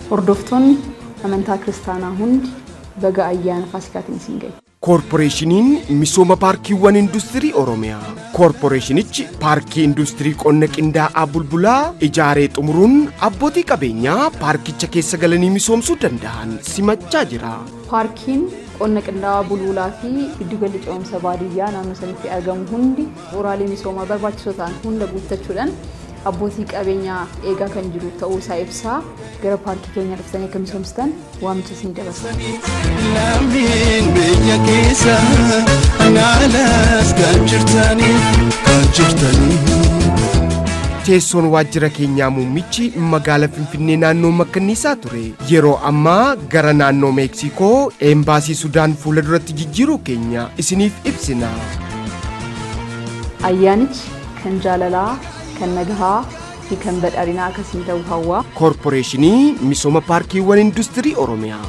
Hordoftoon amantaa kiristaanaa hundi baga ayyaana Faasiikaatiin isin ga'e. Korporeeshiniin misooma paarkiiwwan industirii Oromiyaa. Korporeeshinichi paarkii industirii qonna qindaa'aa bulbulaa ijaaree xumuruun abbootii qabeenyaa paarkicha keessa galanii misoomsuu danda'an simachaa jira. Paarkiin qonna qindaa'aa bulbulaa fi giddugalli ce'umsa baadiyyaa naannoo sanitti argamu hundi bu'uuraalee misoomaa barbaachisoo ta'an hunda guuttachuudhaan abbootii qabeenyaa eegaa kan jiru ta'uu isaa ibsaa gara paarkii keenya dhuftanii akka misoomsitan waamicha isin dabarsa. Lammiin biyya keessa anaalas kan jirtanii. Teessoon waajjira keenyaa muummichi magaalaa Finfinnee naannoo Makkanniisaa ture. Yeroo ammaa gara naannoo Meeksikoo embaasii Sudaan fuula duratti jijjiiruu keenya isiniif ibsina. Ayyaanichi kan jaalalaa, kan nagahaa fi kan badhaadhinaa akkasiin ta'uu hawwa. Korporeeshinii misooma paarkiiwwan industirii Oromiyaa.